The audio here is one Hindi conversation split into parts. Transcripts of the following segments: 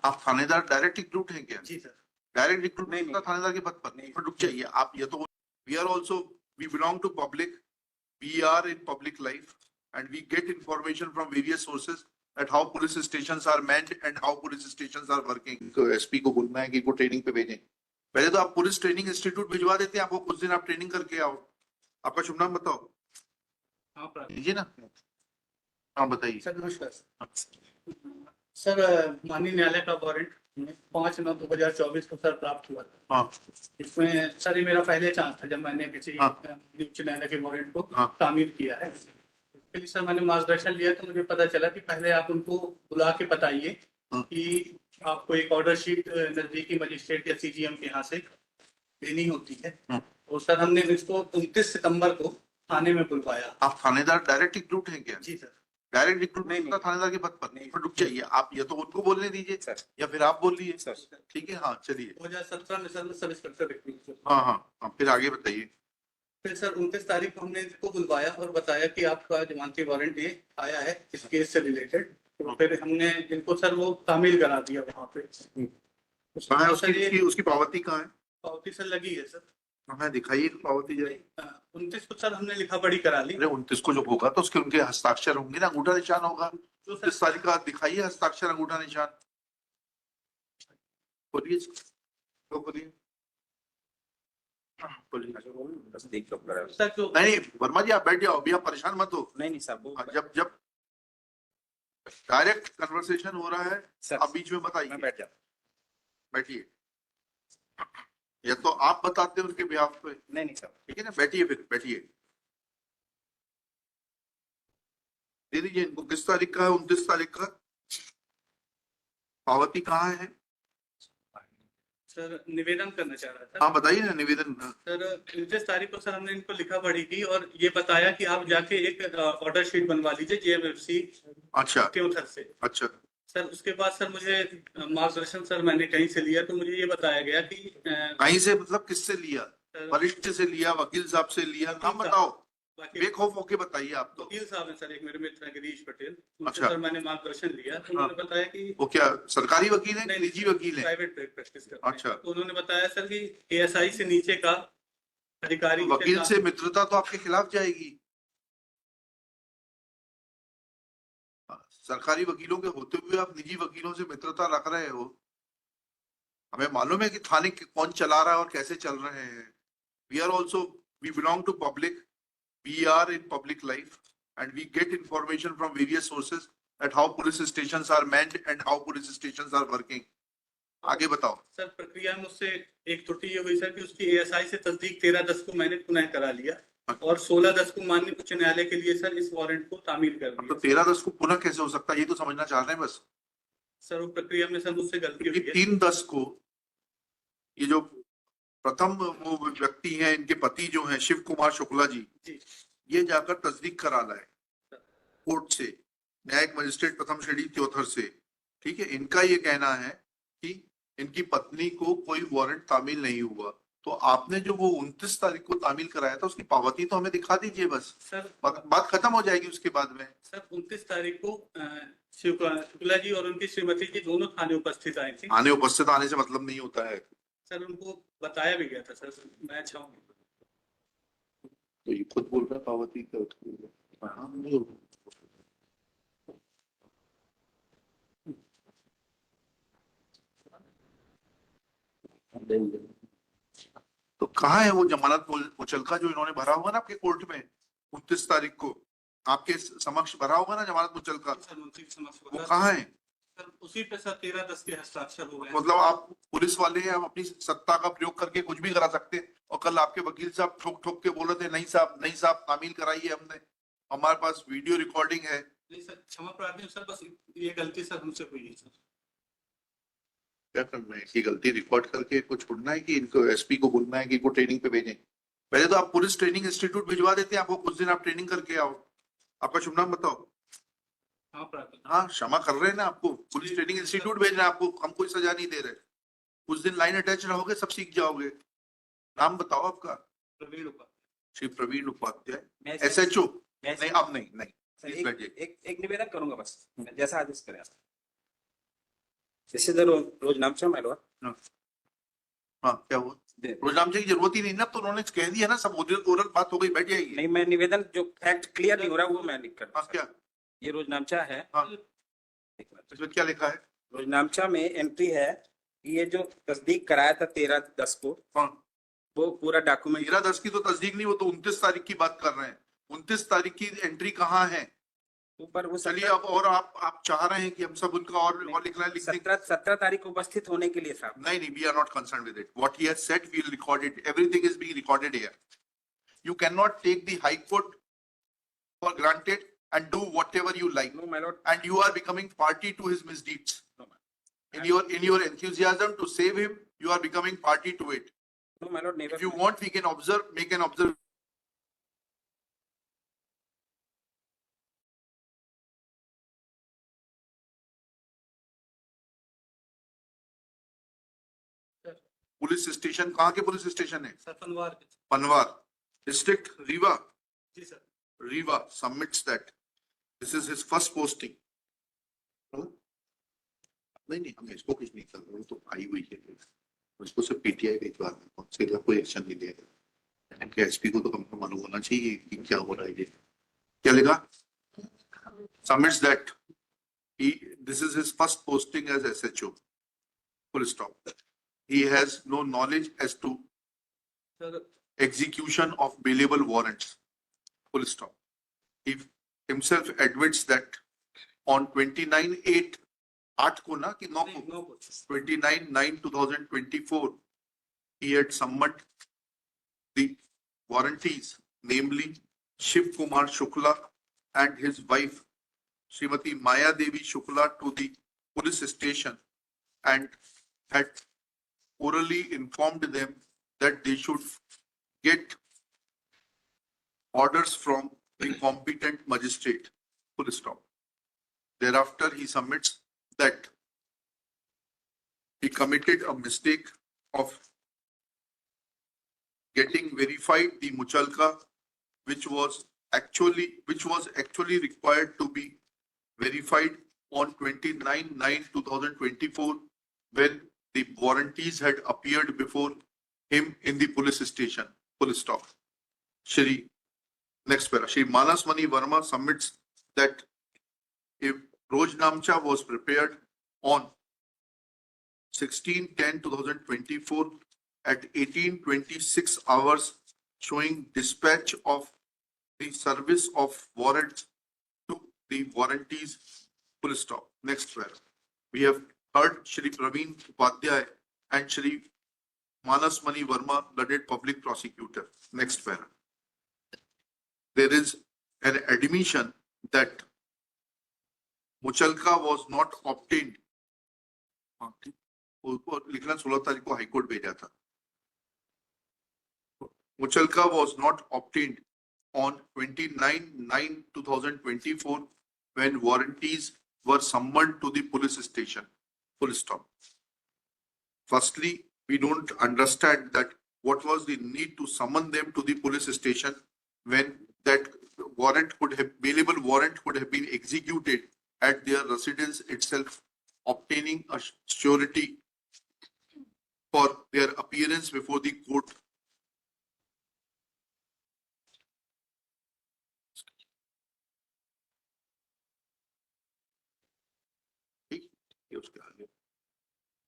आप थानेदार डायरेक्ट रिक्रूट हैं क्या? जी सर। डायरेक्ट रिक्रूट नहीं, नहीं होता थानेदार के पद पर? नहीं। पर रुक जाइए, आप ये तो we are also we belong to public, we are in public life and we get information from various sources at how police stations are manned and how police stations are working. तो एसपी को बोलना है कि को ट्रेनिंग पे भेजें। पहले तो आप पुलिस ट्रेनिंग इंस्टीट्यूट भिजवा देते हैं, आपको कुछ दिन आप ट्रेनिंग करके आओ। आपका शुभ नाम बताओ। हाँ लीजिए ना। हाँ बताइए। सर। नमस्कार सर। माननीय न्यायालय का वारंट 5/9/2024 को सर प्राप्त हुआ था। हाँ इसमें सर ये मेरा पहले चांस था जब मैंने किसी हाँ। उच्च न्यायालय के वारंट को हाँ। तामील किया है। इसके लिए सर मैंने मार्गदर्शन लिया तो मुझे पता चला कि पहले आप उनको बुला के बताइए हाँ। कि आपको एक ऑर्डर शीट नजदीकी मजिस्ट्रेट या सीजीएम के यहाँ से देनी होती है। हाँ। और सर हमने इसको 29 सितंबर को थाने में बुलवाया। आप थानेदार डायरेक्ट रिक्रूट हैं क्या? जी सर। डायरेक्ट रिक्रूट नहीं, नहीं होता थानेदार के पद पर? नहीं। पर रुक जाइए, आप ये तो उनको बोलने दीजिए सर। या फिर आप बोलिए सर। ठीक है। हाँ चलिए। 2017 में सर सब इंस्पेक्टर रिक्रूट। हाँ हाँ हाँ, फिर आगे बताइए। फिर सर 29 तारीख को हमने इसको बुलवाया और बताया कि आपका जमानती वारंट ये आया है इस केस से रिलेटेड। तो फिर हमने इनको सर वो तामील करा दिया वहाँ पे। कहाँ है उसकी पावती कहाँ है? पावती सर लगी है सर। हमें दिखाइए पावती जरा। 29 को सर हमने लिखा पढ़ी करा ली। अरे 29 को जब होगा तो उसके उनके हस्ताक्षर होंगे ना, अंगूठा निशान होगा। जो 29 तारीख का दिखाइए हस्ताक्षर अंगूठा निशान। बोलिए तो बोलिए। सर जो नहीं वर्मा जी आप बैठ जाओ, अभी आप परेशान मत हो। नहीं साहब जब डायरेक्ट कन्वर्सेशन हो रहा है सर, आप बीच में बताइए। मैं बैठ जाता। बैठिए, या तो आप बताते हैं उनके बिहाफ पे। नहीं साहब ठीक है ना, बैठिए फिर बैठिए। दे दीजिए इनको। किस तारीख का है? 29 तारीख का। पावती कहाँ है? सर निवेदन करना चाह रहा था। हाँ बताइए ना निवेदन। सर 29 तारीख को सर हमने इनको लिखा पढ़ी की और ये बताया कि आप जाके एक ऑर्डर शीट बनवा लीजिए जेएमएफसी अच्छा के उधर से। अच्छा। सर उसके बाद सर मुझे मार्गदर्शन सर मैंने कहीं से लिया तो मुझे ये बताया गया कि कहीं से मतलब किससे लिया? वरिष्ठ से लिया, वकील साहब से लिया? नाम बताओ, बेखौफ होके बताइए आप तो। वकील साहब है सर, एक मेरे मित्र हैं गिरीश पटेल। अच्छा। सर मैंने मार्गदर्शन लिया तो उन्होंने बताया कि वो क्या सरकारी वकील है, निजी वकील है? प्राइवेट प्रैक्टिस करते हैं। अच्छा। तो उन्होंने बताया सर कि एएसआई से नीचे का अधिकारी वकील से मित्रता तो आपके खिलाफ जाएगी। सरकारी वकीलों के होते हुए आप निजी वकीलों से मित्रता रख रहे हो। हमें मालूम है कि थाने कौन चला रहा है और कैसे चल रहे हैं। We are also we belong to public, we are in public life and we get information from various sources at how police stations are manned and how police stations are working. आगे बताओ। सर प्रक्रिया में उससे एक त्रुटि ये हुई सर कि उसकी एएसआई से तस्दीक 13/10 को मैंने पुनः करा लिया और 16/10 को माननीय उच्च न्यायालय के लिए सर इस वारंट को तामील कर दिया। तो 13/10 को पुनः कैसे हो सकता है, ये तो समझना चाह रहे हैं बस। सर वो प्रक्रिया में सर मुझसे गलती हुई है। 3/10 को ये जो प्रथम वो व्यक्ति हैं, इनके पति जो हैं शिव कुमार शुक्ला जी, ये जाकर तस्दीक करा लाए कोर्ट से, न्यायिक मजिस्ट्रेट प्रथम श्रेणी त्योथर से। ठीक है, इनका ये कहना है कि इनकी पत्नी को कोई वारंट तामील नहीं हुआ। तो आपने जो वो 29 तारीख को तामील कराया था उसकी पावती तो हमें दिखा दीजिए बस। सर बात खत्म हो जाएगी उसके बाद में। सर 29 तारीख को शुक्ला जी और उनकी श्रीमती जी दोनों थाने उपस्थित आए थे। थाने उपस्थित आने से मतलब नहीं होता है। सर उनको बताया भी गया था सर, मैं चाहूंगा। तो ये खुद बोल रहा है पावती का। तो कहाँ है वो जमानत मुचलका जो इन्होंने भरा होगा ना आपके कोर्ट में 29 तारीख को? आपके समक्ष भरा होगा ना जमानत मुचलका? वो कहाँ है? सर उसी पे सर 13/10 के हस्ताक्षर हो गए। मतलब आप पुलिस वाले हैं, आप अपनी सत्ता का प्रयोग करके कुछ भी करा सकते हैं। और कल आपके वकील साहब ठोक ठोक के बोल रहे थे नहीं साहब तामील कराई है हमने, हमारे पास वीडियो रिकॉर्डिंग है। नहीं सर क्षमा प्रार्थी सर, बस ये गलती सर हमसे हुई है सर। क्या करना है कि गलती रिकॉर्ड करके कुछ छोड़ना है कि इनको एसपी को बोलना है कि इनको ट्रेनिंग पे भेजें? पहले तो आप पुलिस ट्रेनिंग इंस्टीट्यूट भिजवा देते हैं, आपको कुछ दिन आप ट्रेनिंग करके आओ। आपका शुभ नाम बताओ। हाँ क्षमा कर रहे हैं ना, आपको पुलिस ट्रेनिंग इंस्टीट्यूट भेज रहे हैं, आपको हम कोई सजा नहीं दे रहे। कुछ दिन लाइन अटैच रहोगे सब सीख जाओगे। नाम बताओ आपका। प्रवीण उपाध्याय। श्री प्रवीण उपाध्याय, SHO? नहीं अब नहीं। एक निवेदन करूंगा बस, जैसा आदेश करें। This is the Roznamcha, my lord. हाँ क्या हुआ? रोजनामचे की जरूरत ही नहीं ना, तो उन्होंने कह दिया ना, सब ओरल बात हो गई, बैठ जाएगी। नहीं, मैं निवेदन जो फैक्ट क्लियर नहीं हो रहा वो मैं लिख कर। हाँ क्या? ये रोजनामचा है। हाँ इसमें क्या लिखा है? रोजनामचा में एंट्री है कि ये जो तस्दीक कराया था 13/10 को, हाँ वो पूरा डॉक्यूमेंट 13/10 की तो तस्दीक नहीं, वो तो 29 तारीख की बात कर रहे हैं। 29 तारीख की एंट्री कहाँ है? ऊपर वो चलिए अब, और आप चाह रहे हैं कि हम सब उनका और लिखना है, लिख देंगे। 17 तारीख को उपस्थित होने के लिए साहब। नहीं, we are not concerned with it. What he has said, we will record it. Everything is being recorded here. You cannot take the High Court for granted and do whatever you like. No, my lord. And you are becoming party to his misdeeds. No, my lord. In your enthusiasm to save him, you are becoming party to it. No, my lord, never. If you want, we can observe, make an observation. Police station कहाँ के पुलिस स्टेशन है? सर पनवार। पनवार डिस्ट्रिक्ट, रीवा। जी sir. Riva submits that this is his first posting. नहीं हमें इसको कुछ नहीं कर रहे, वो तो आई हुई है, उसको सिर्फ पीटीआई भिजवा रहे हैं, उससे कोई एक्शन नहीं लिया। कि एसपी को तो कम से कम मालूम होना चाहिए कि क्या हो रहा है। ये क्या लिखा? Submits that this is his first posting as SHO. Full stop. He has no knowledge as to execution of bailable warrants. Full stop. He himself admits that on 29/8 8 को ना कि 9 को 29/9/2024 he had summoned the warranties, namely Shiv Kumar Shukla and his wife Srimati Maya Devi Shukla, to the police station and had orally informed them that they should get orders from the competent magistrate. Full stop. Thereafter, he submits that he committed a mistake of getting verified the Muchalka, which was actually required to be verified on 29/9/2024 when the warranties had appeared before him in the police station. Full stop. Next para. Shri Manas Mani Verma submits that if Roznamcha was prepared on 16/10/2024 at 18:26 hours, showing dispatch of the service of warrants to the warranties. Full stop. Next para. We have heard Shri Praveen Upadhyay and Shri Manas Mani Verma, learned public prosecutor. Next para. There is an admission that Muchalka was not obtained. लिखना 16 तारीख को हाईकोर्ट भेजा था। Muchalka was not obtained on 29/9/2024 when warranties were summoned to the police station. Full stop. Firstly, we don't understand that what was the need to summon them to the police station when that bailable warrant could have been executed at their residence itself, obtaining a surety for their appearance before the court.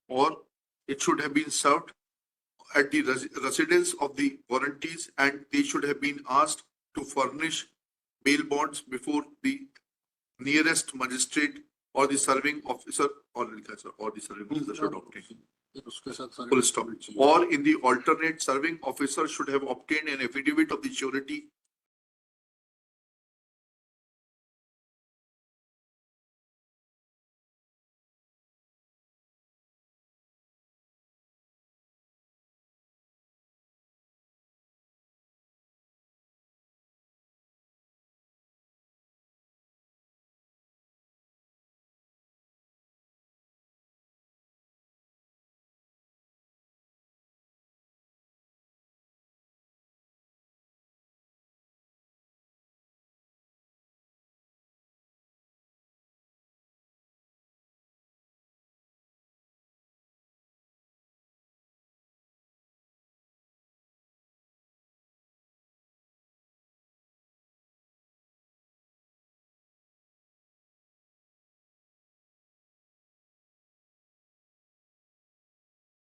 Or it should have been served at the residence of the warranties, and they should have been asked to furnish bail bonds before the nearest magistrate or the serving officer, or the serving officer should obtain. Full stop. Or in the alternate, serving officer should have obtained an affidavit of the surety